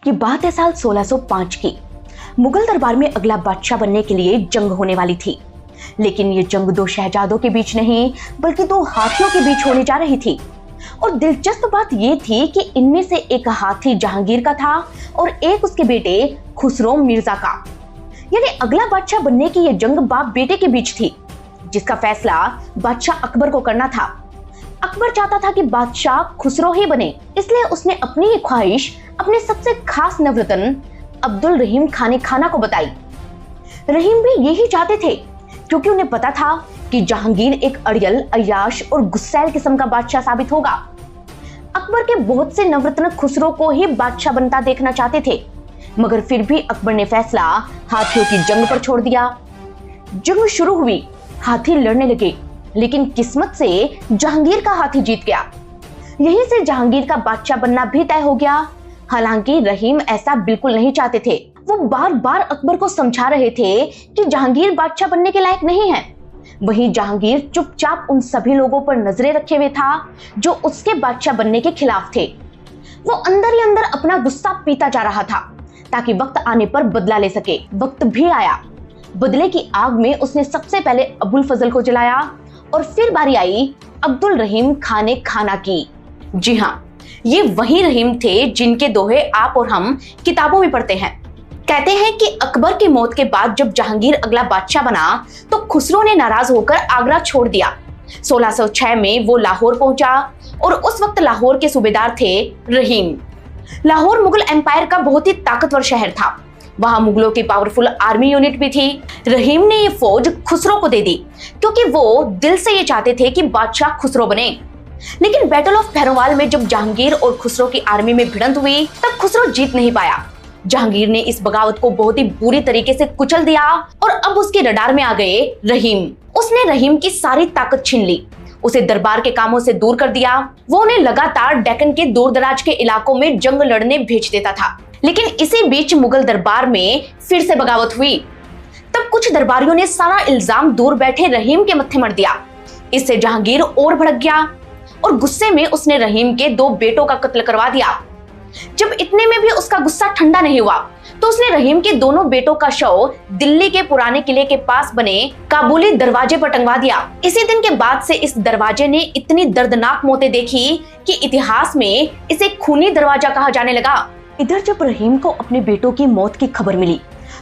ये बात है साल 1605 की। मुगल दरबार में अगला बादशाह बनने के लिए जंग होने वाली थी, लेकिन ये जंग दो शहजादों के बीच नहीं बल्कि दो हाथियों के बीच होने जा रही थी। और दिलचस्प बात ये थी कि इनमें से एक हाथी जहांगीर का था और एक उसके बेटे खुसरो मिर्जा का। यानी अगला बादशाह बनने की यह जंग बाप बेटे के बीच थी, जिसका फैसला बादशाह अकबर को करना था। अकबर चाहता था कि बादशाह खुसरो ही बने, इसलिए उसने अपनी ये ख्वाहिश अपने सबसे खास नवरत्न अब्दुल रहीम खाने खाना को बताई। रहीम भी यही चाहते थे, क्योंकि उन्हें पता था कि जहांगीर एक अड़ियल, अय्याश और गुस्सैल किस्म का बादशाह साबित होगा। अकबर के बहुत से नवरत्न खुसरो को ही बादशाह बनता देखना चाहते थे, मगर फिर भी अकबर ने फैसला हाथियों की जंग पर छोड़ दिया। जंग शुरू हुई, हाथी लड़ने लगे, लेकिन किस्मत से जहांगीर का हाथी जीत गया। यहीं से जहांगीर का बादशाह बनना भी तय हो गया। हालांकि रहीम ऐसा बिल्कुल नहीं चाहते थे। वो बार बार अकबर को समझा रहे थे कि जहांगीर बादशाह बनने के लायक नहीं है। वहीं जहांगीर चुपचाप उन सभी लोगों पर नजरें रखे हुए था जो उसके बादशाह बनने के खिलाफ थे। वो अंदर ही अंदर अपना गुस्सा पीता जा रहा था ताकि वक्त आने पर बदला ले सके। वक्त भी आया। बदले की आग में उसने सबसे पहले अबुल फजल को जलाया और फिर बारी आई अब्दुल रहीम खाने खाना की। जी हाँ, ये वही रहीम थे जिनके दोहे आप और हम किताबों में पढ़ते हैं। कहते हैं कि अकबर की मौत के बाद जब जहांगीर अगला बादशाह बना तो खुसरो ने नाराज होकर आगरा छोड़ दिया। 1606 में वो लाहौर पहुंचा और उस वक्त लाहौर के सूबेदार थे रहीम। लाहौर मुगल एम्पायर का बहुत ही ताकतवर शहर था। वहां मुगलों की पावरफुल आर्मी यूनिट भी थी। रहीम ने ये फौज खुसरो को दे दी, क्योंकि वो दिल से ये चाहते थे कि बादशाह खुसरो बने। लेकिन बैटल ऑफ भैरोवाल में जब जहांगीर और खुसरो की आर्मी में भिड़ंत हुई तब खुसरो जीत नहीं पाया। जहांगीर ने इस बगावत को बहुत ही बुरी तरीके से कुचल दिया और अब उसके रडार में आ गए रहीम। उसने रहीम की सारी ताकत छीन ली, उसे दरबार के कामों से दूर कर दिया। वो उन्हें लगातार डेक्कन के दूर दराज के इलाकों में जंग लड़ने भेज देता था। लेकिन इसी बीच मुगल दरबार में फिर से बगावत हुई। तब कुछ दरबारियों ने सारा इल्जाम दूर बैठे रहीम के मत्थे मर दिया। इससे जहांगीर और भड़क गया और गुस्से में उसने रहीम के 2 बेटों का कत्ल करवा दिया। जब इतने में भी उसका गुस्सा ठंडा नहीं हुआ तो उसने रहीम के दोनों बेटों का शव दिल्ली के पुराने किले के पास बने काबुली दरवाजे पर टंगवा दिया। इसी दिन के बाद से इस दरवाजे ने इतनी दर्दनाक मौतें देखी कि इतिहास में इसे खूनी दरवाजा कहा जाने लगा। इधर जब रहीम को अपने बेटों की मौत की खबर मिली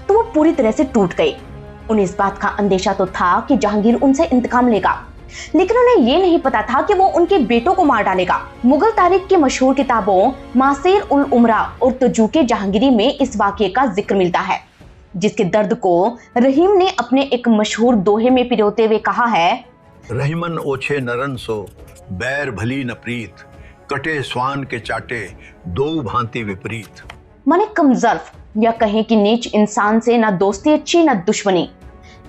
तो वो पूरी तरह से टूट गए। उन्हें इस बात का अंदेशा तो था कि जहांगीर उनसे इंतकाम लेगा, लेकिन उन्हें ये नहीं पता था कि वो उनके बेटों को मार डालेगा। मुगल तारीख की मशहूर किताबों मासिर उल उमरा और तजुके जहांगीरी में इस वाकये का जिक्र मिलता है, जिसके दर्द को रहीम ने अपने एक मशहूर दोहे में पिरोते हुए कहा है, रहीमन ओछे नरन सो बैर भली न प्रीत, कटे स्वान के चाटे दो भांति विपरीत। माने कमजर्फ या कहें कि नीच इंसान से ना दोस्ती अच्छी ना दुश्मनी।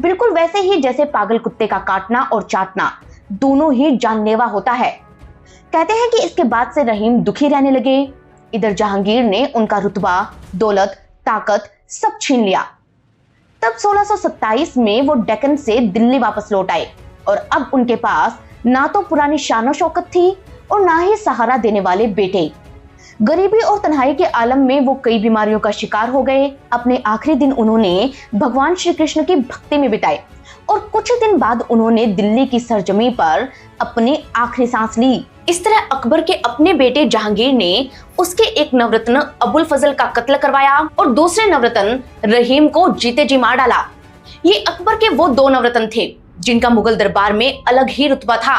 बिल्कुल वैसे ही जैसे पागल कुत्ते का काटना और चाटना दोनों ही जानलेवा होता है। कहते हैं कि इसके बाद से रहीम दुखी रहने लगे। इधर जहांगीर ने उनका रुतबा, दौलत, ताकत सब छीन लिया। तब 1627 में वो डेक्कन से दिल्ली वापस लौट आए और अब उनके पास ना तो पुरानी शान शौकत थी और ना ही सहारा देने वाले बेटे। गरीबी और तन्हाई के आलम में वो कई बीमारियों का शिकार हो गए। अपने आखिरी दिन उन्होंने भगवान श्री कृष्ण की भक्ति में बिताए और कुछ दिन बाद उन्होंने दिल्ली की सरजमी पर अपनी आखिरी सांस ली। इस तरह अकबर के अपने बेटे जहांगीर ने उसके एक नवरत्न अबुल फजल का कत्ल करवाया और दूसरे नवरत्न रहीम को जीते जी मार डाला। ये अकबर के वो 2 नवरत्न थे जिनका मुगल दरबार में अलग ही रुतबा था।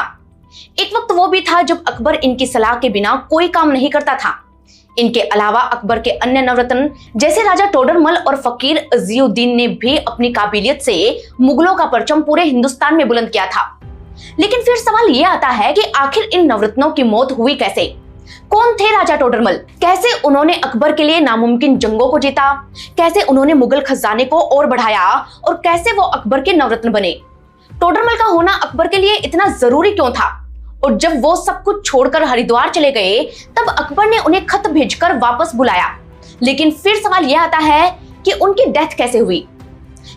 एक वक्त वो भी था जब अकबर इनकी सलाह के बिना कोई काम नहीं करता था। इनके अलावा अकबर के अन्य नवरत्न जैसे राजा टोडरमल और फकीर अजीउद्दीन ने भी अपनी काबिलियत से मुगलों का परचम पूरे हिंदुस्तान में बुलंद किया था। लेकिन फिर सवाल ये आता है कि आखिर इन नवरत्नों की मौत हुई कैसे? कौन थे राजा टोडरमल? कैसे उन्होंने अकबर के लिए नामुमकिन जंगों को जीता? कैसे उन्होंने मुगल खजाने को और बढ़ाया और कैसे वो अकबर के नवरत्न बने? टोडरमल का होना अकबर के लिए इतना जरूरी क्यों था? और जब वो सब कुछ छोड़कर हरिद्वार चले गए तब अकबर ने उन्हें खत भेजकर वापस बुलाया। लेकिन फिर सवाल यह आता है कि उनकी डेथ कैसे हुई?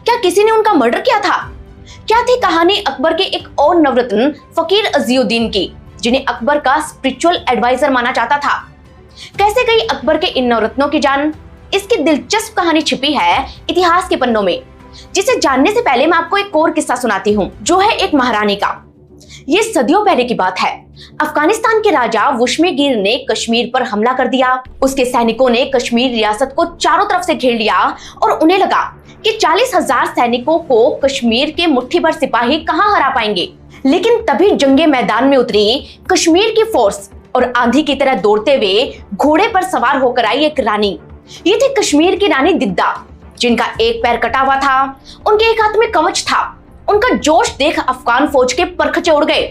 क्या किसी ने उनका मर्डर किया था? क्या थी कहानी अकबर के एक और नवरत्न फकीर अजीउद्दीन की, जिन्हें अकबर का स्पिरिचुअल एडवाइजर माना जाता था? कैसे गई अकबर के इन नवरत्नों की जान? इसकी दिलचस्प कहानी छिपी है इतिहास के पन्नों में, जिसे जानने से पहले मैं आपको एक और किस्सा सुनाती हूँ, जो है एक महारानी का। ये सदियों पहले की बात है। अफगानिस्तान के राजा वुशमेगीर ने कश्मीर पर हमला कर दिया। उसके सैनिकों ने कश्मीर रियासत को चारों तरफ से घेर लिया और उन्हें लगा कि 40,000 सैनिकों को कश्मीर के मुट्ठी भर सिपाही कहां हरा पाएंगे। लेकिन तभी जंगे मैदान में उतरी कश्मीर की फोर्स और आंधी की तरह दौड़ते हुए घोड़े पर सवार होकर आई एक रानी। ये थी कश्मीर की रानी दिद्दा, जिनका एक पैर कटा हुआ था। उनके एक हाथ में कवच था। उनका जोश देख अफगान फौज के परखचे उड़ गए।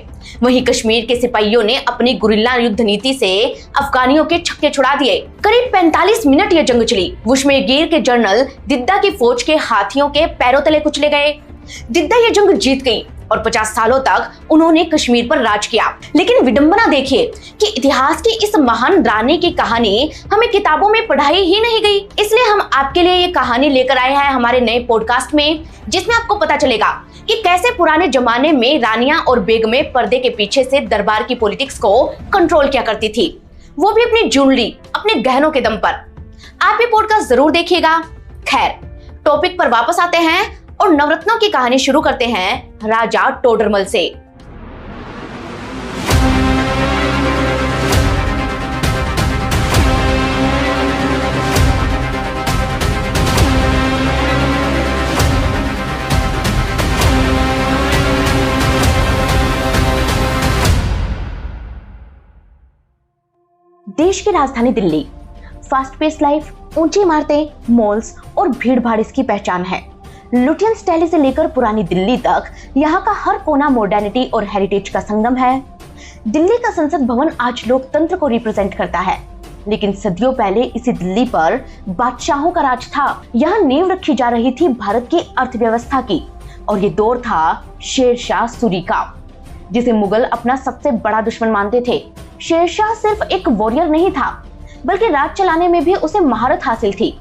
वहीं कश्मीर के सिपाहियों ने अपनी गुरिल्ला युद्ध नीति से अफगानियों के छक्के छुड़ा दिए। करीब 45 मिनट यह जंग चली। वुशमेगीर के जनरल दिद्दा की फौज के हाथियों के पैरों तले कुचले गए। दिद्दा ये जंग जीत गई और 50 सालों तक उन्होंने कश्मीर पर राज किया। लेकिन विडंबना देखिए कि इतिहास की इस महान रानी की कहानी हमें किताबों में पढ़ाई ही नहीं गई। इसलिए हम आपके लिए ये कहानी लेकर आए हैं हमारे नए पॉडकास्ट में, जिसमें आपको पता चलेगा कि कैसे पुराने जमाने में रानियां और बेगमें पर्दे के पीछे से दरबार की पॉलिटिक्स को कंट्रोल किया करती थी, वो भी अपनी ज्वेलरी, अपने गहनों के दम पर। आप ये पॉडकास्ट जरूर देखिएगा। खैर, टॉपिक पर वापस आते हैं और नवरत्नों की कहानी शुरू करते हैं राजा टोडरमल से। देश की राजधानी दिल्ली, फास्ट पेस लाइफ, ऊंची इमारतें, मॉल्स और भीड़ भाड़ इसकी पहचान है। लुटियन स्टाइल से लेकर पुरानी दिल्ली तक यहाँ का हर कोना मॉडर्निटी और हेरिटेज का संगम है। दिल्ली का संसद भवन आज लोकतंत्र को रिप्रेजेंट करता है, लेकिन सदियों पहले इसी दिल्ली पर बादशाहों का राज था। यहाँ नींव रखी जा रही थी भारत की अर्थव्यवस्था की, और ये दौर था शेरशाह सूरी का, जिसे मुगल अपना सबसे बड़ा दुश्मन मानते थे। शेरशाह सिर्फ एक वॉरियर नहीं था, बल्कि राज चलाने में भी उसे महारत हासिल थी।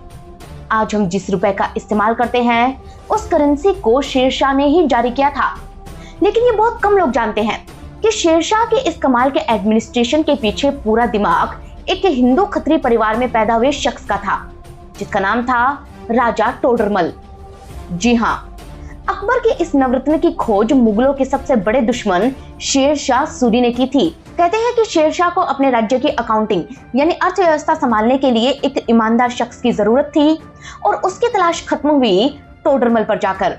आज हम जिस रुपए का इस्तेमाल करते हैं, उस करेंसी को शेरशाह ने ही जारी किया था। लेकिन ये बहुत कम लोग जानते हैं कि शेरशाह के इस कमाल के एडमिनिस्ट्रेशन के पीछे पूरा दिमाग एक हिंदू खत्री परिवार में पैदा हुए शख्स का था, जिसका नाम था राजा टोडरमल। जी हाँ, अकबर की इस नवरत्न की खोज मुगलों के सबसे बड़े दुश्मन शेरशाह सूरी ने की थी। कहते हैं कि शेरशाह को अपने राज्य की अकाउंटिंग यानी अर्थव्यवस्था संभालने के लिए एक ईमानदार शख्स की जरूरत थी, और उसकी तलाश खत्म हुई टोडरमल पर जाकर।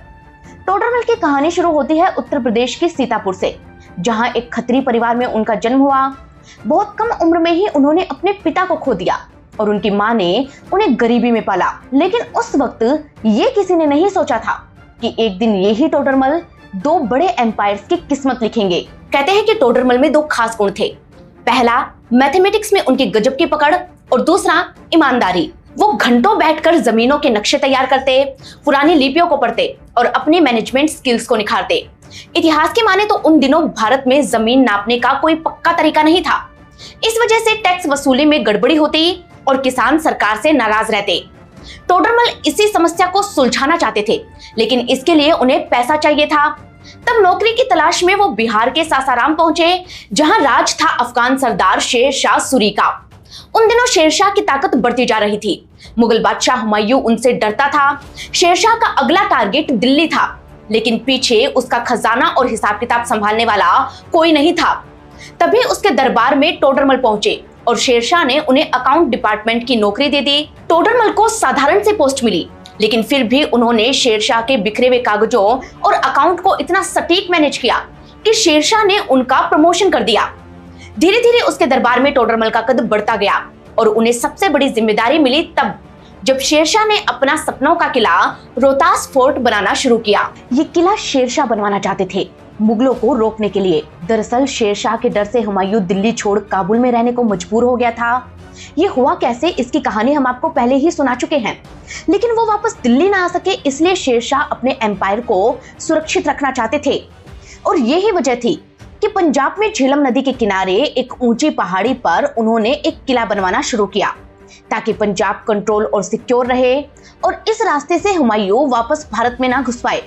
टोडरमल की कहानी शुरू होती है उत्तर प्रदेश की सीतापुर से, जहां एक खत्री परिवार में उनका जन्म हुआ। बहुत कम उम्र में ही उन्होंने अपने पिता को खो दिया और उनकी मां ने उन्हें गरीबी में पाला। लेकिन उस वक्त ये किसी ने नहीं सोचा था कि एक दिन यही टोडरमल दो बड़े एम्पायर्स की किस्मत लिखेंगे। कहते हैं कि टोडरमल में दो खास गुण थे। पहला, मैथमेटिक्स में उनकी गजब की पकड़, और दूसरा, ईमानदारी। वो घंटों बैठकर जमीनों के नक्शे तैयार करते, पुरानी लिपियों को पढ़ते और अपनी मैनेजमेंट स्किल्स को निखारते। इतिहास के माने तो उन दिनों भारत में जमीन नापने का कोई पक्का तरीका नहीं था। इस वजह से टैक्स वसूली में गड़बड़ी होती और किसान सरकार से नाराज रहते। टोडरमल इसी समस्या को सुलझाना चाहते थे, लेकिन इसके लिए उन्हें पैसा चाहिए था। तब नौकरी की तलाश में वो बिहार के सासाराम पहुंचे, जहां राज था अफगान सरदार शेरशाह सूरी का। उन दिनों शेरशाह की ताकत बढ़ती जा रही थी। मुगल बादशाह हुमायूं उनसे डरता था। शेरशाह का अगला टारगेट दिल्ली था, लेकिन पीछे उसका खजाना और हिसाब किताब संभालने वाला कोई नहीं था। तभी उसके दरबार में टोडरमल पहुंचे और शेरशाह ने उन्हें अकाउंट डिपार्टमेंट की नौकरी दे दी। टोडरमल को साधारण से पोस्ट मिली, लेकिन फिर भी उन्होंने शेरशाह के बिखरे हुए कागजों और अकाउंट को इतना सटीक मैनेज किया कि शेरशाह ने उनका प्रमोशन कर दिया। धीरे धीरे उसके दरबार में टोडरमल का कद बढ़ता गया और उन्हें सबसे बड़ी जिम्मेदारी मिली तब जब शेरशाह ने अपना सपनों का किला रोहतास फोर्ट बनाना शुरू किया। ये किला शेरशाह बनवाना चाहते थे मुगलों को रोकने के लिए। दरअसल शेरशाह के डर से हुमायूं दिल्ली छोड़ काबुल में रहने को मजबूर हो गया था। ये हुआ कैसे, इसकी कहानी हम आपको पहले ही सुना चुके हैं। लेकिन वो वापस दिल्ली ना आ सके, इसलिए शेरशाह अपने एम्पायर को सुरक्षित रखना चाहते थे। और यही वजह थी कि पंजाब में झेलम नदी के किनारे एक ऊंची पहाड़ी पर उन्होंने एक किला बनवाना शुरू किया, ताकि पंजाब कंट्रोल और सिक्योर रहे और इस रास्ते से हुमायूं वापस भारत में ना घुस पाए।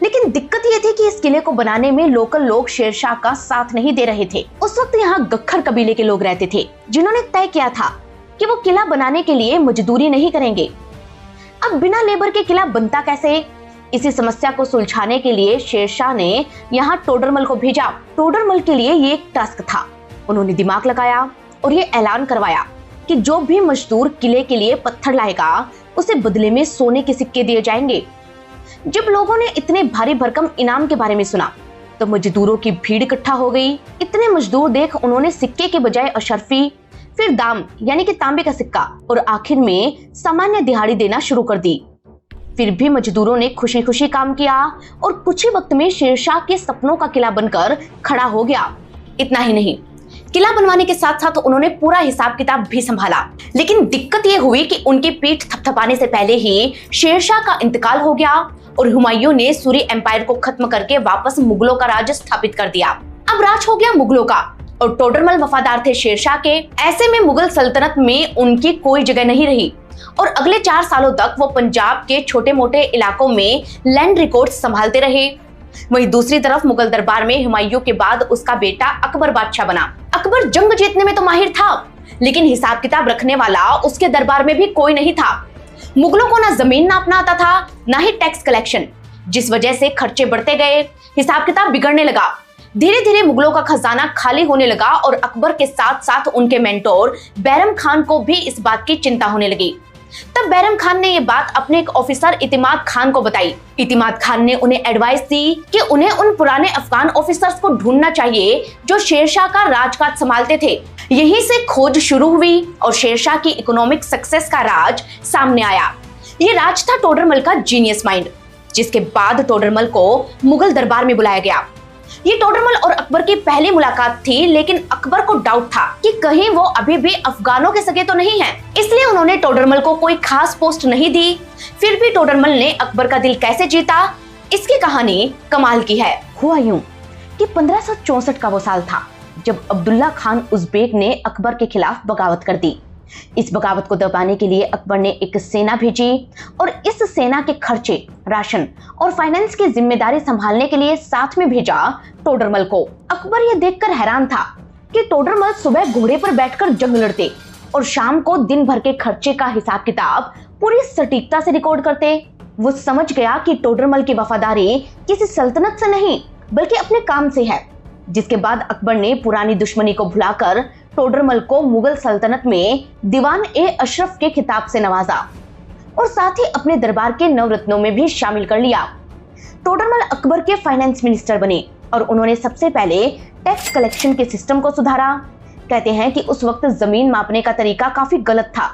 लेकिन दिक्कत ये थी कि इस किले को बनाने में लोकल लोग शेरशाह का साथ नहीं दे रहे थे। उस वक्त यहाँ गख्खर कबीले के लोग रहते थे, जिन्होंने तय किया था कि वो किला बनाने के लिए मजदूरी नहीं करेंगे। अब बिना लेबर के किला बनता कैसे? इसी समस्या को सुलझाने के लिए शेरशाह ने यहाँ टोडरमल को भेजा। टोडरमल के लिए ये एक टास्क था। उन्होंने दिमाग लगाया और ये ऐलान करवाया कि जो भी मजदूर किले के लिए पत्थर लाएगा उसे बदले में सोने के सिक्के दिए जाएंगे। जब लोगों ने इतने भारी भरकम इनाम के बारे में सुना तो मजदूरों की भीड़ इकट्ठा हो गई। इतने मजदूर देख उन्होंने सिक्के के बजाय अशरफी, फिर दाम यानी कि तांबे का सिक्का और आखिर में सामान्य दिहाड़ी देना शुरू कर दी। फिर भी मजदूरों ने खुशी खुशी काम किया और कुछ ही वक्त में शेरशाह के सपनों का किला बनकर खड़ा हो गया। इतना ही नहीं, किला बनवाने के साथ साथ उन्होंने पूरा हिसाब किताब भी संभाला। लेकिन दिक्कत यह हुई कि उनकी पीठ थपथपाने से पहले ही शेरशाह का इंतकाल हो गया और हुमायूं ने सूरी एम्पायर को खत्म करके वापस मुगलों का राज स्थापित कर दिया। अब राज हो गया मुगलों का और टोडरमल वफादार थे शेरशाह के। ऐसे में मुगल सल्तनत में उनकी कोई जगह नहीं रही और अगले 4 सालों तक वो पंजाब के छोटे मोटे इलाकों में लैंड रिकॉर्ड्स संभालते रहे। वहीं दूसरी तरफ मुगल दरबार में हुमायूं के बाद उसका बेटा अकबर बादशाह बना। अकबर जंग जीतने में तो माहिर था, लेकिन हिसाब किताब रखने वाला उसके दरबार में भी कोई नहीं था। मुगलों को ना जमीन नापना आता था, ना ही टैक्स कलेक्शन, जिस वजह से खर्चे बढ़ते गए, हिसाब किताब बिगड़ने लगा। धीरे धीरे मुगलों का खजाना खाली होने लगा और अकबर के साथ साथ उनके मेंटोर बैरम खान को भी इस बात की चिंता होने लगी। तब बैरम खान ने ये बात अपने एक ऑफिसर इतिमाद खान को बताई। इतिमाद खान ने उन्हें एडवाइस दी कि उन्हें उन पुराने अफगान ऑफिसर्स को ढूंढना चाहिए जो शेरशाह का राजकाज संभालते थे। यहीं से खोज शुरू हुई और शेरशाह की इकोनॉमिक सक्सेस का राज सामने आया। ये राज था टोडरमल का जीनियस माइंड, जिसके बाद टोडरमल को मुगल दरबार में बुलाया गया। ये टोडरमल और अकबर की पहली मुलाकात थी, लेकिन अकबर को डाउट था कि कहीं वो अभी भी अफगानों के सगे तो नहीं हैं। इसलिए उन्होंने टोडरमल को कोई खास पोस्ट नहीं दी। फिर भी टोडरमल ने अकबर का दिल कैसे जीता, इसकी कहानी कमाल की है। हुआ यूं कि 1564 का वो साल था जब अब्दुल्ला खान उज़्बेक ने अकबर के खिलाफ बगावत कर दी। इस बगावत को दबाने के लिए अकबर ने एक सेना भेजी और इस सेना के खर्चे, राशन और फाइनेंस की जिम्मेदारी संभालने के लिए साथ में भेजा टोडरमल को। अकबर ये देखकर हैरान था कि टोडरमल सुबह घोड़े पर बैठकर जंग लड़ते और शाम को दिन भर के खर्चे का हिसाब किताब पूरी सटीकता से रिकॉर्ड करते। वो समझ गया कि टोडरमल की वफादारी किसी सल्तनत से नहीं बल्कि अपने काम से है। जिसके बाद अकबर ने पुरानी दुश्मनी को भुलाकर टोडरमल को मुगल सल्तनत में दीवान ए अशरफ के खिताब से नवाजा और साथ ही अपने दरबार के नवरत्नों में भी शामिल कर लिया। टोडरमल अकबर के फाइनेंस मिनिस्टर बने और उन्होंने सबसे पहले टैक्स कलेक्शन के सिस्टम को सुधारा। कहते हैं कि उस वक्त जमीन मापने का तरीका काफी गलत था।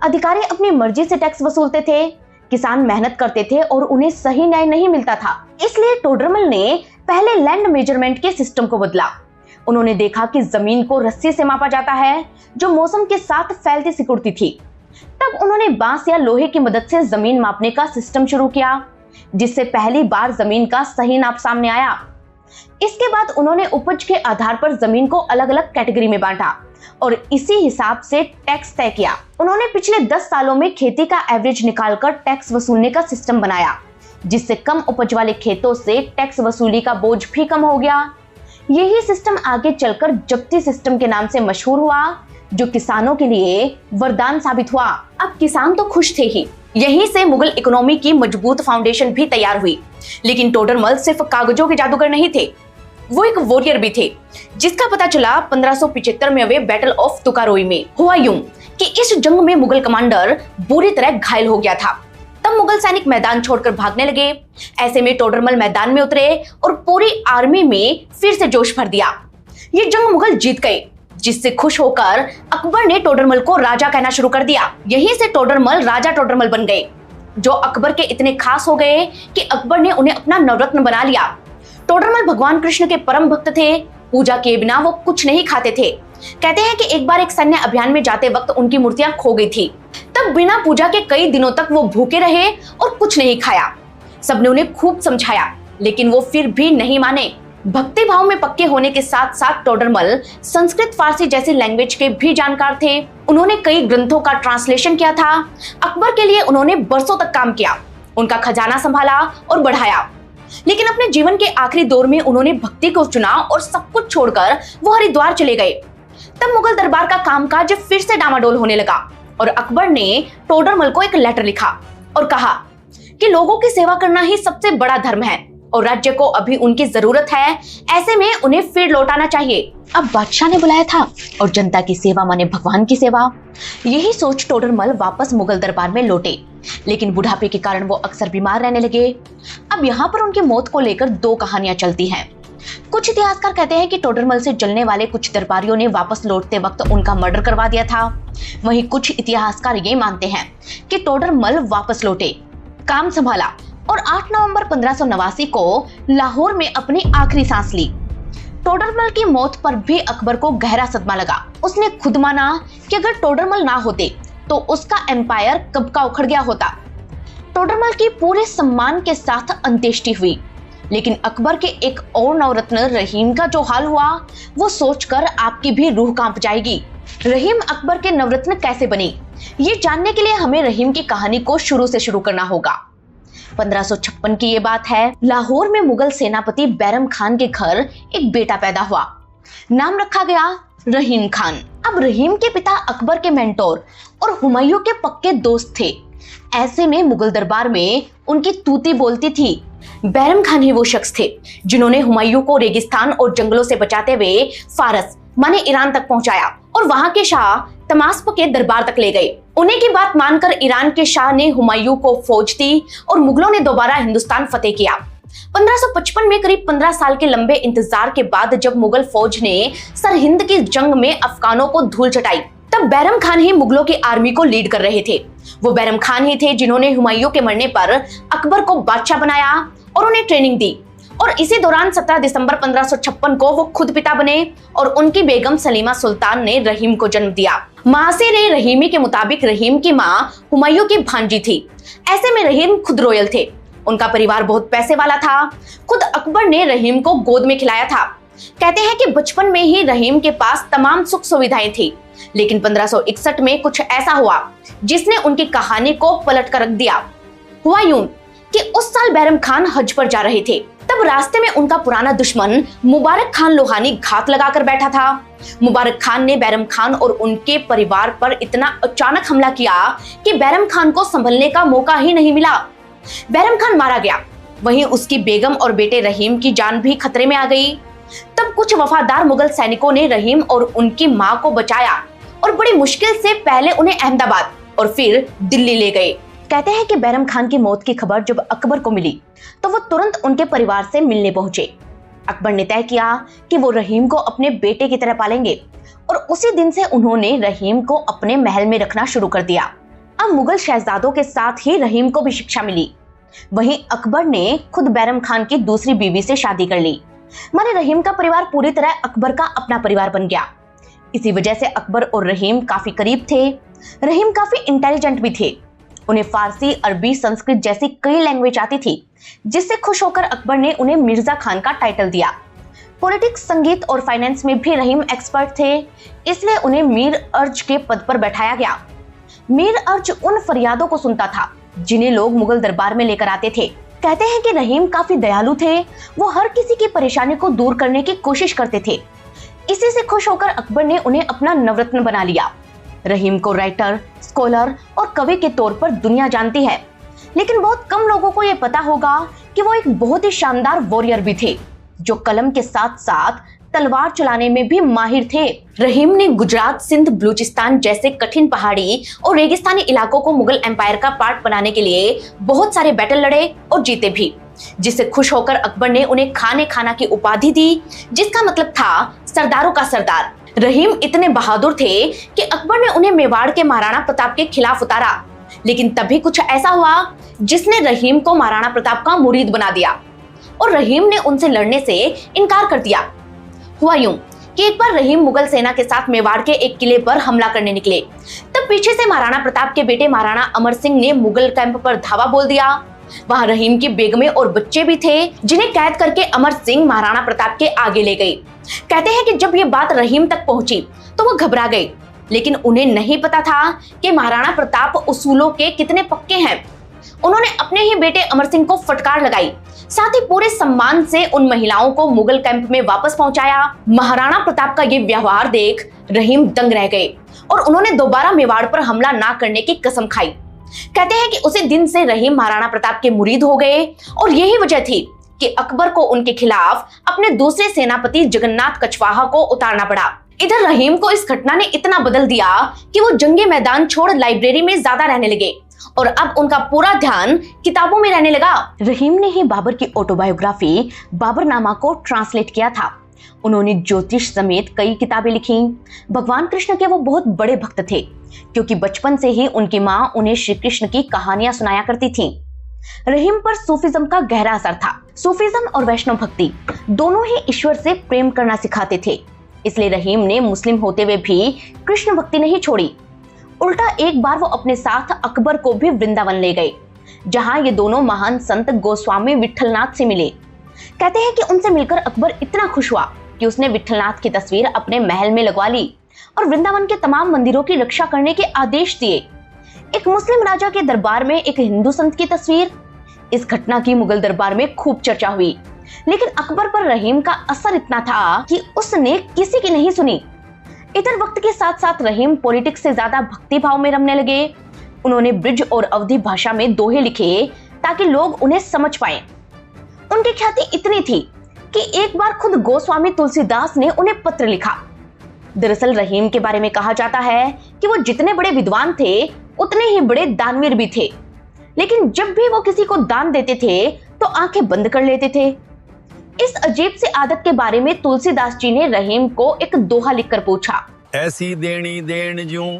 अधिकारी अपनी मर्जी से टैक्स वसूलते थे, किसान मेहनत करते थे और उन्हें सही न्याय नहीं मिलता था। इसलिए टोडरमल ने पहले लैंड मेजरमेंट के सिस्टम को बदला। उन्होंने देखा कि जमीन को रस्सी से मापा जाता है जो मौसम के साथ फैलती सिकुड़ती थी। तब उन्होंने बांस या लोहे की मदद से जमीन मापने का सिस्टम शुरू किया, जिससे पहली बार जमीन का सही नाप सामने आया। इसके बाद उन्होंने उपज के आधार पर जमीन को अलग अलग कैटेगरी में बांटा और इसी हिसाब से टैक्स तय किया। उन्होंने पिछले 10 सालों में खेती का एवरेज निकालकर टैक्स वसूलने का सिस्टम बनाया, जिससे कम उपज वाले खेतों से टैक्स वसूली का बोझ भी कम हो गया। यही सिस्टम आगे चलकर जब्ती सिस्टम के नाम से मशहूर हुआ, जो किसानों के लिए वरदान साबित हुआ। अब किसान तो खुश थे ही, यहीं से मुगल इकोनॉमी की मजबूत फाउंडेशन भी तैयार हुई। लेकिन टोडरमल सिर्फ कागजों के जादूगर नहीं थे, वो एक वॉरियर भी थे, जिसका पता चला 1575 में हुए बैटल ऑफ तुकारोई में। हुआ यूं कि इस जंग में मुगल कमांडर बुरी तरह घायल हो गया था। तब मुगल सैनिक मैदान छोड़कर भागने लगे। ऐसे में टोडरमल मैदान में उतरे और पूरी आर्मी में फिर से जोश भर दिया। ये जंग मुगल जीत गए, जिससे खुश होकर अकबर ने टोडरमल को राजा कहना शुरू कर दिया। यहीं से टोडरमल राजा टोडरमल बन गए, जो अकबर के इतने खास हो गए कि अकबर ने उन्हें अपना नवरत्न बना लिया। टोडरमल भगवान कृष्ण के परम भक्त थे। पूजा किए बिना वो कुछ नहीं खाते थे। कहते हैं कि एक बार एक सैन्य अभियान में जाते वक्त उनकी मूर्तियां खो गई थी। तब बिना पूजा के कई दिनों तक वो भूखे रहे और कुछ नहीं खाया। सबने उन्हें खूब समझाया, लेकिन वो फिर भी नहीं माने। भक्ति भाव में पक्के होने के साथ साथ टोडरमल संस्कृत, फारसी जैसी लैंग्वेज के भी जानकार थे। उन्होंने कई ग्रंथों का ट्रांसलेशन किया था। अकबर के लिए उन्होंने बरसों तक काम किया, उनका खजाना संभाला और बढ़ाया। लेकिन अपने जीवन के आखिरी दौर में उन्होंने भक्ति को चुना और सब कुछ छोड़कर वो हरिद्वार चले गए। तब मुगल दरबार का कामकाज फिर से डामाडोल होने लगा और अकबर ने टोडरमल को एक लेटर लिखा और कहा कि लोगों की सेवा करना ही सबसे बड़ा धर्म है और राज्य को अभी उनकी जरूरत है, ऐसे में उन्हें फिर लौटाना चाहिए। अब बादशाह ने बुलाया था और जनता की सेवा माने भगवान की सेवा। यही सोच टोडरमल वापस मुगल दरबार में लौटे, लेकिन बुढ़ापे के कारण वो अक्सर बीमार रहने लगे। अब यहाँ पर उनकी मौत को लेकर दो कहानियां चलती हैं। कुछ इतिहासकार कहते हैं कि टोडरमल से जलने वाले कुछ दरबारियों ने वापस लौटते वक्त उनका मर्डर करवा दिया था। वहीं कुछ इतिहासकार ये मानते हैं कि टोडरमल वापस लौटे, काम संभाला और 8 नवंबर 1589 को लाहौर में अपनी आखिरी सांस ली। टोडरमल की मौत पर भी अकबर को गहरा सदमा लगा। उसने खुद माना कि अगर टोडरमल ना होते तो उसका एम्पायर कब का उखड़ गया होता। टोडरमल की पूरे सम्मान के साथ अंत्येष्टि हुई, लेकिन अकबर के एक और नवरत्न रहीम का जो हाल हुआ वो सोचकर आपकी भी रूह कांप जाएगी। रहीम अकबर के नवरत्न कैसे बने, ये जानने के लिए हमें रहीम की कहानी को शुरू से शुरू करना होगा। 1556 की ये बात है। लाहौर में मुगल सेनापति बैरम खान के घर एक बेटा पैदा हुआ। नाम रखा गया रहीम खान। अब रहीम के पिता अकबर के मेंटोर और हुमायूं के पक्के दोस्त थे। ऐसे में मुगल दरबार में उनकी तूती बोलती थी। बैरम खान ही वो शख्स थे जिन्होंने हुमायूं को रेगिस्तान और जंगलों से बचाते हुए फारस माने ईरान तक पहुंचाया और वहां के शाह तमास्प के दरबार तक ले गए। उन्हीं की बात मानकर ईरान के शाह ने हुमायूं को फौज दी और मुगलों ने दोबारा हिंदुस्तान फतेह किया। 1555 में करीब 15 साल के लंबे इंतजार के बाद जब मुगल फौज ने सरहिंद की जंग में अफगानों को धूल चटाई, तब बैरम खान ही मुगलों की आर्मी को लीड कर रहे थे। वो बैरम खान ही थे जिन्होंने हुमायूं के मरने पर अकबर को बादशाह बनाया और उन्हें ट्रेनिंग दी। और इसी दौरान 17 दिसंबर 1556 को वो खुद पिता बने और उनकी बेगम सलीमा सुल्तान ने रहीम को जन्म दिया। मासिर रहीमी के मुताबिक रहीम की मां हुमायूं की भांजी थी। ऐसे में रहीम खुद रॉयल थे। उनका परिवार बहुत पैसे वाला था। खुद अकबर ने रहीम को गोद में खिलाया था। कहते हैं कि बचपन में ही रहीम के पास तमाम सुख सुविधाएं थी, लेकिन 1561 में कुछ ऐसा हुआ जिसने उनकी कहानी को पलट कर रख दिया। हुआ यूं कि उस साल बैरम खान हज पर जा रहे थे। तब रास्ते में उनका पुराना दुश्मन मुबारक खान लोहानी घात लगाकर बैठा था। मुबारक खान ने बैरम खान और उनके परिवार पर इतना अचानक हमला किया कि बैरम खान को संभलने का मौका ही नहीं मिला। बैरम खान मारा गया। वहीं उसकी बेगम और बेटे रहीम की जान भी खतरे में आ गई। तब कुछ वफादार मुगल सैनिकों ने रहीम और उनकी मां को बचाया और बड़ी मुश्किल से पहले उन्हें अहमदाबाद और फिर दिल्ली ले गए। कहते हैं कि बैरम खान की मौत की खबर जब अकबर को मिली तो वो तुरंत उनके परिवार से मिलने पहुंचे। अकबर ने तय किया कि वो रहीम को अपने बेटे की तरह पालेंगे और उसी दिन से उन्होंने रहीम को अपने महल में रखना शुरू कर दिया। अब मुगल शहजादों के साथ ही रहीम को भी शिक्षा मिली। वहीं अकबर ने खुद बैरम खान की दूसरी बीवी से शादी कर ली। माने रहीम का परिवार पूरी तरह अकबर का अपना परिवार बन गया। इसी वजह से अकबर और रहीम काफी करीब थे। रहीम काफी इंटेलिजेंट भी थे। उन्हें फारसी, अरबी, संस्कृत जैसी कई लैंग्वेज आती थी, जिससे खुश होकर अकबर ने उन्हें मिर्जा खान का टाइटल दिया। पॉलिटिक्स, संगीत और फाइनेंस में भी रहीम एक्सपर्ट थे, इसलिए उन्हें मीर अर्ज के पद पर बैठाया गया। मीर अर्ज उन फरियादों को सुनता था जिन्हें लोग मुगल दरबार में लेकर आते थे। कहते हैं कि रहीम काफी दयालु थे। वो हर किसी की परेशानी को दूर करने की कोशिश करते थे। इसी से खुश होकर अकबर ने उन्हें अपना नवरत्न बना लिया। रहीम को राइटर, स्कॉलर और कवि के तौर पर दुनिया जानती है, लेकिन बहुत कम लोगों को यह पता होगा कि वो एक बहुत ही शानदार वॉरियर भी थे, जो कलम के साथ साथ तलवार चलाने में भी माहिर थे। रहीम ने गुजरात, सिंध, बलूचिस्तान जैसे कठिन पहाड़ी और रेगिस्तानी इलाकों को मुगल एम्पायर का पार्ट बनाने के लिए बहुत सारे बैटल लड़े और जीते भी, जिससे खुश होकर अकबर ने उन्हें खाने खाना की उपाधि दी, जिसका मतलब था सरदारों का सरदार। रहीम इतने बहादुर थे कि अकबर ने उन्हें मेवाड़ के महाराणा प्रताप के खिलाफ उतारा, लेकिन तभी कुछ ऐसा हुआ जिसने रहीम को महाराणा प्रताप का मुरीद बना दिया और रहीम ने उनसे लड़ने से इनकार कर दिया। हुआ यूं कि एक बार रहीम मुगल सेना के साथ मेवाड़ के एक किले पर हमला करने निकले। तब पीछे से महाराणा प्रताप के बेटे महाराणा अमर सिंह ने मुगल कैंप पर धावा बोल दिया। वहां रहीम की बेगमें और बच्चे भी थे, जिन्हें कैद करके अमर सिंह महाराणा प्रताप के आगे ले गए। कहते हैं कि जब ये बात रहीम तक पहुंची तो वो घबरा गए, लेकिन उन्हें नहीं पता था कि महाराणा प्रताप उसूलों के कितने पक्के हैं। उन्होंने अपने ही बेटे अमर सिंह को फटकार लगाई, साथ ही पूरे सम्मान से उन महिलाओं को मुगल कैंप में वापस पहुंचाया। महाराणा प्रताप का ये व्यवहार देख रहीम दंग रह गए और उन्होंने दोबारा मेवाड़ पर हमला ना करने की कसम खाई। कहते हैं कि उसी दिन से रहीम महाराणा प्रताप के मुरीद हो गए और यही वजह थी कि अकबर को उनके खिलाफ अपने दूसरे सेनापति जगन्नाथ कछवाहा को उतारना पड़ा। इधर रहीम को इस घटना ने इतना बदल दिया कि वो जंगी मैदान छोड़ लाइब्रेरी में ज्यादा रहने लगे और अब उनका पूरा ध्यान किताबों में रहने लगा। रहीम ने ही बाबर की ऑटोबायोग्राफी बाबरनामा को ट्रांसलेट किया था। उन्होंने ज्योतिष समेत कई किताबें लिखी। भगवान कृष्ण के वो बहुत बड़े भक्त थे क्योंकि बचपन से ही उनकी माँ उन्हें श्री कृष्ण की कहानियां सुनाया करती थी। रहीम पर सूफिज्म का गहरा असर था। सूफिज्म और वैष्णव भक्ति दोनों ही ईश्वर से प्रेम करना सिखाते थे, इसलिए रहीम ने मुस्लिम होते हुए भी कृष्ण भक्ति नहीं छोड़ी। उल्टा एक बार वो अपने साथ अकबर को भी वृंदावन ले गए, जहां ये दोनों महान संत गोस्वामी विठलनाथ से मिले। कहते हैं कि उनसे मिलकर अकबर इतना खुश हुआ कि उसने विठलनाथ की तस्वीर अपने महल में लगवा ली और वृंदावन के तमाम मंदिरों की रक्षा करने के आदेश दिए। एक मुस्लिम राजा के दरबार में एक हिंदू संत की तस्वीर। इस घटना की मुगल दरबार में खूब चर्चा हुई, लेकिन अकबर पर रहीम का असर इतना था कि उसने किसी की नहीं सुनी। इधर वक्त के साथ साथ रहीम पॉलिटिक्स से ज्यादा भक्ति भाव में रमने लगे। उन्होंने ब्रिज और अवधी भाषा में दोहे लिखे ताकि लोग उन्हें समझ पाए। उनकी ख्याति इतनी थी कि एक बार खुद गोस्वामी तुलसीदास ने उन्हें पत्र लिखा। दरअसल रहीम के बारे में कहा जाता है कि वो जितने बड़े विद्वान थे उतने ही बड़े दानवीर भी थे, लेकिन जब भी वो किसी को दान देते थे तो आंखें बंद कर लेते थे। इस अजीब सी आदत के बारे में तुलसीदास जी ने रहीम को एक दोहा लिखकर पूछा। ऐसी देनी देन ज्यों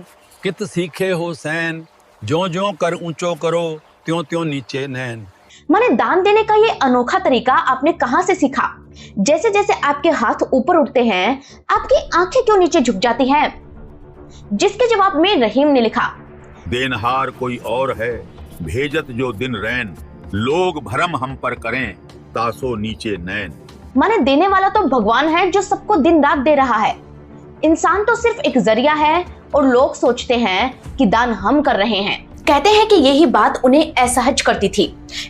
कित सीखे हो सैन, ज्यों ज्यों कर ऊंचो करो त्यों त्यों नीचे नैन। माने दान देने का ये अनोखा तरीका आपने कहां से सीखा? जैसे जैसे आपके हाथ ऊपर उठते हैं आपकी आंखें क्यों नीचे झुक जाती हैं? जिसके जवाब में रहीम ने लिखा, देनहार कोई और है भेजत जो दिन रैन, लोग भरम हम पर करें तासो नीचे नैन। माने देने वाला तो भगवान है जो सबको दिन रात दे रहा है। इंसान तो सिर्फ एक जरिया है और लोग सोचते हैं कि दान हम कर रहे हैं। कहते हैं कि यही बात उन्हें असहज करती थी,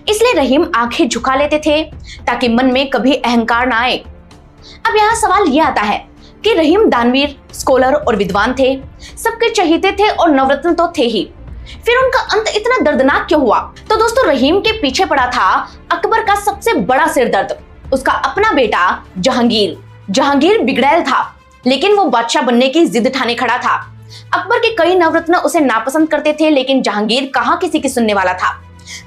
इसलिए रहीम आंखें झुका लेते थे ताकि मन में कभी अहंकार ना आए। अब यहाँ सवाल यह आता है कि रहीम दानवीर, स्कॉलर और विद्वान थे, सबके चहीते थे और नवरत्न तो थे ही, फिर उनका अंत इतना दर्दनाक क्यों हुआ? तो दोस्तों रहीम के पीछे पड़ा था अकबर का सबसे बड़ा सिरदर्द, उसका अपना बेटा जहांगीर। जहांगीर बिगड़ैल था, लेकिन वो बादशाह बनने की जिद ठाने खड़ा था। अकबर के कई नवरत्न उसे नापसंद करते थे, लेकिन जहांगीर कहाँ किसी की सुनने वाला था।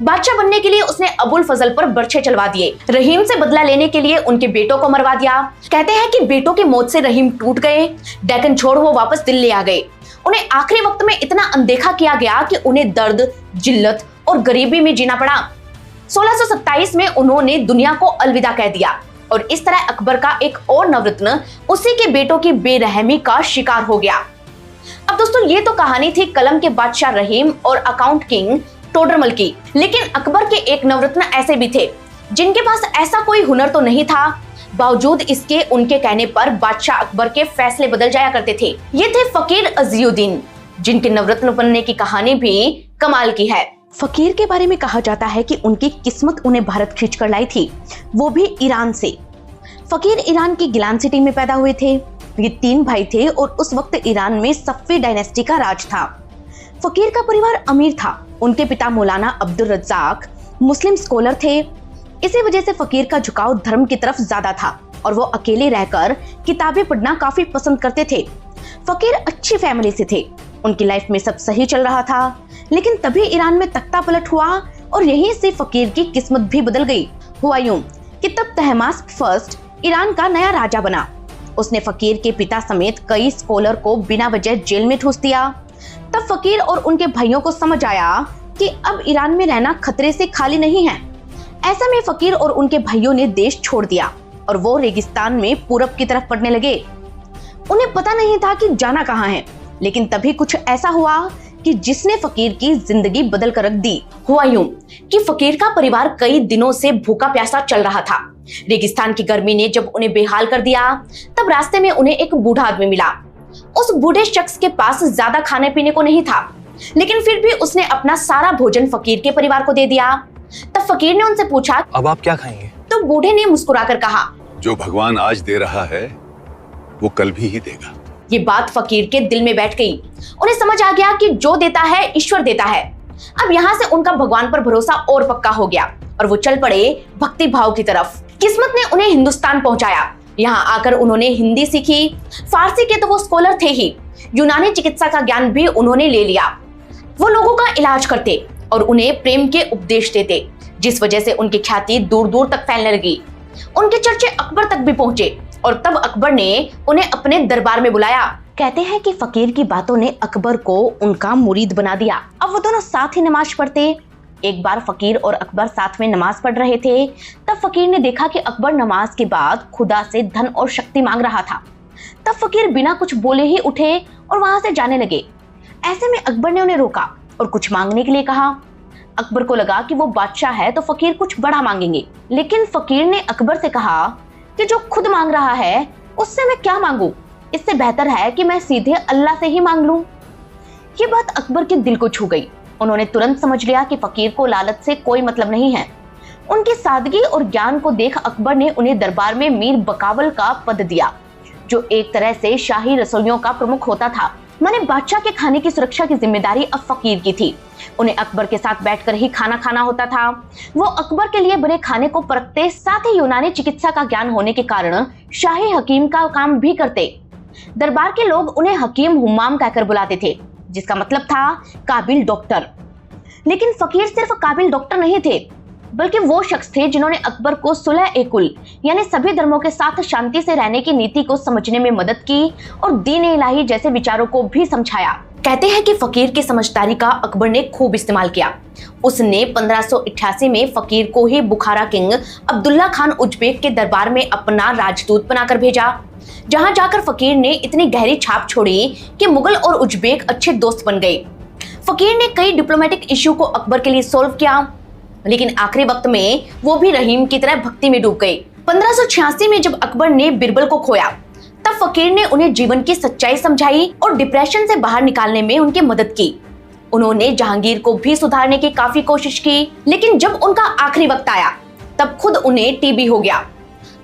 बादशाह बनने के लिए उसने अबुल फजल पर बर्छे चलवा दिए। रहीम से बदला लेने के लिए उनके बेटों को मरवा दिया। कहते हैं कि बेटों की मौत से रहीम टूट गए। डेक्कन छोड़ वो वापस दिल्ली आ गए। उन्हें आखिरी वक्त में इतना अनदेखा किया गया कि उन्हें दर्द, जिल्लत और गरीबी में जीना पड़ा। 1627 में उन्होंने दुनिया को अलविदा कह दिया और इस तरह अकबर का एक और नवरत्न उसी के बेटों की बेरहमी का शिकार हो गया। अब दोस्तों ये तो कहानी थी कलम के बादशाह रहीम और अकाउंट किंग टोडरमल की, लेकिन अकबर के एक नवरत्न ऐसे भी थे जिनके पास ऐसा कोई हुनर तो नहीं था, बावजूद इसके उनके कहने पर बादशाह अकबर के फैसले बदल जाया करते थे। ये थे फकीर अजीउद्दीन, जिनके नवरत्न बनने की कहानी भी कमाल की है। फकीर के बारे में कहा जाता है कि उनकी किस्मत उन्हें भारत खींच कर लाई थी, वो भी ईरान से। फकीर ईरान की गिलान सिटी में पैदा हुए थे। ये 3 भाई थे और उस वक्त ईरान में सफ़वी डायनेस्टी का राज था। फकीर का परिवार अमीर था। उनके पिता मौलाना अब्दुल रज्जाक मुस्लिम स्कॉलर थे। इसी वजह से फकीर का झुकाव धर्म की तरफ ज्यादा था और वो अकेले रहकर किताबें पढ़ना काफी पसंद करते थे। फकीर अच्छी फैमिली से थे, उनकी लाइफ में सब सही चल रहा था, लेकिन तभी ईरान में तख्ता पलट हुआ और यहीं से फकीर की किस्मत भी बदल गई। हुआ यूं कि तब तहमास्प फर्स्ट ईरान का नया राजा बना। उसने फकीर के पिता समेत कई स्कॉलर को बिना वजह जेल में ठूस दिया। तब फकीर और उनके भाइयों को समझ आया कि अब ईरान में रहना खतरे से खाली नहीं है। ऐसा में फकीर और उनके भाइयों ने देश छोड़ दिया और वो रेगिस्तान में पूरब की तरफ बढ़ने लगे। उन्हें पता नहीं था कि जाना कहाँ है, लेकिन तभी कुछ ऐसा हुआ कि जिसने फकीर की जिंदगी बदल कर रख दी। हुआ यूं कि फकीर का परिवार कई दिनों से भूखा प्यासा चल रहा था। रेगिस्तान की गर्मी ने जब उन्हें बेहाल कर दिया, तब रास्ते में उन्हें एक बूढ़ा आदमी मिला। उस बूढ़े शख्स के पास ज्यादा खाने पीने को नहीं था, लेकिन फिर भी उसने अपना सारा भोजन फकीर के परिवार को दे दिया। तब फकीर ने उनसे पूछा, अब आप क्या खाएंगे? तो बूढ़े ने मुस्कुराकर कहा, जो भगवान आज दे रहा है वो कल भी ही देगा। ये बात फकीर के दिल में बैठ गई। उन्हें समझ आ गया कि जो देता है ईश्वर देता है। अब यहाँ से उनका भगवान पर भरोसा और पक्का हो गया और वो चल पड़े भक्ति भाव की तरफ। किस्मत ने उन्हें हिंदुस्तान पहुंचाया। यहाँ आकर उन्होंने हिंदी सीखी, फारसी के तो वो स्कॉलर थे ही, यूनानी चिकित्सा का ज्ञान भी उन्होंने ले लिया। वो लोगों का इलाज करते और उन्हें प्रेम के उपदेश देते, जिस वजह से उनकी ख्याति दूर दूर तक फैलने लगी। उनके चर्चे अकबर तक भी पहुंचे और तब अकबर ने उन्हें अपने दरबार में बुलाया। कहते हैं कि फकीर की बातों ने अकबर को उनका मुरीद बना दिया। अब वो दोनों साथ ही नमाज पढ़ते। एक बार फकीर और अकबर साथ में नमाज पढ़ रहे थे। तब फकीर ने देखा कि अकबर नमाज के बाद खुदा से धन और शक्ति मांग रहा था। तब फकीर बिना कुछ बोले ही उठे और वहां से जाने लगे। ऐसे में अकबर ने उन्हें रोका और कुछ मांगने के लिए कहा। अकबर को लगा कि वो बादशाह है तो फकीर कुछ बड़ा मांगेंगे, लेकिन फकीर ने अकबर से कहा कि जो खुद मांग रहा है उससे मैं क्या मांगू, इससे बेहतर है कि मैं सीधे अल्लाह से ही मांग लूं। ये बात अकबर के दिल को छू गई। उन्होंने तुरंत समझ लिया कि फकीर को लालच से कोई मतलब नहीं है। उनकी सादगी और ज्ञान को देख अकबर ने उन्हें दरबार में मीर बकावल का पद दिया, जो एक तरह से शाही रसोइयों का प्रमुख होता था। माने बादशाह के खाने की सुरक्षा की जिम्मेदारी अब फकीर की थी। उन्हें अकबर के साथ बैठकर ही खाना खाना होता था। वो अकबर के लिए बने खाने को परखते, साथ ही यूनानी चिकित्सा का ज्ञान होने के कारण शाही हकीम का काम भी करते। दरबार के लोग उन्हें हकीम हुमाम कहकर बुलाते थे, जिसका मतलब था काबिल डॉक्टर। लेकिन फकीर सिर्फ काबिल डॉक्टर नहीं थे, बल्कि वो शख्स थे जिन्होंने अकबर को सुलह-ए-कुल यानी सभी धर्मों के साथ शांति से रहने की नीति को समझने में मदद की और दीन-ए-इलाही जैसे विचारों को भी समझाया। कहते हैं कि फकीर की समझदारी का अकबर ने खूब इस्तेमाल किया। उसने 1588 में फकीर को ही बुखारा किंग अब्दुल्ला खान उज्बेक के दरबार में अपना राजदूत बनाकर भेजा, जहां जाकर फकीर ने इतनी गहरी छाप छोड़ी कि मुगल और उज्बेक अच्छे दोस्त बन गए। फकीर ने कई डिप्लोमेटिक इश्यू को अकबर के लिए सॉल्व किया, लेकिन आखिरी वक्त में वो भी रहीम की तरह भक्ति में डूब गए। 1586 में जब अकबर ने बिरबल को खोया, तब फकीर ने उन्हें जीवन की सच्चाई समझाई और डिप्रेशन से बाहर निकालने में उनकी मदद की। उन्होंने जहांगीर को भी सुधारने की काफी कोशिश की, लेकिन जब उनका आखिरी वक्त आया तब खुद उन्हें टीबी हो गया।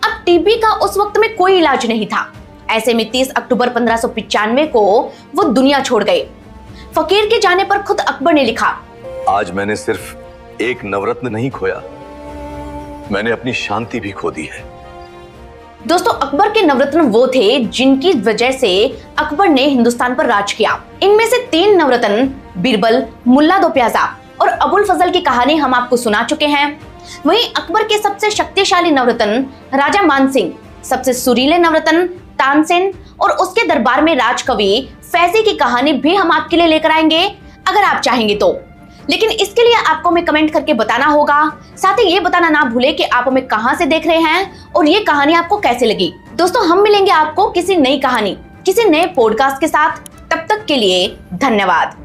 अब टीबी का उस वक्त में कोई इलाज नहीं था। ऐसे में 30 अक्टूबर 1595 को वो दुनिया छोड़ गए। फकीर के जाने पर खुद अकबर ने लिखा, आज मैंने सिर्फ एक नवरत्न नहीं खोया, मैंने अपनी शांति भी खो दी है। दोस्तों, अकबर के नवरत्न वो थे जिनकी वजह से अकबर ने हिंदुस्तान पर राज किया। इनमें से 3 नवरत्न बीरबल, मुल्ला दो प्याजा और अबुल फजल की कहानी हम आपको सुना चुके हैं। वहीं अकबर के सबसे शक्तिशाली नवरत्न राजा मानसिंह, सबसे सुरीले नवरत्न तानसेन और उसके दरबार में राजकवि फैजी की कहानी भी हम आपके लिए लेकर आएंगे, अगर आप चाहेंगे तो। लेकिन इसके लिए आपको हमें कमेंट करके बताना होगा। साथ ही ये बताना ना भूले कि आप हमें कहां से देख रहे हैं और ये कहानी आपको कैसे लगी। दोस्तों, हम मिलेंगे आपको किसी नई कहानी, किसी नए पॉडकास्ट के साथ। तब तक के लिए धन्यवाद।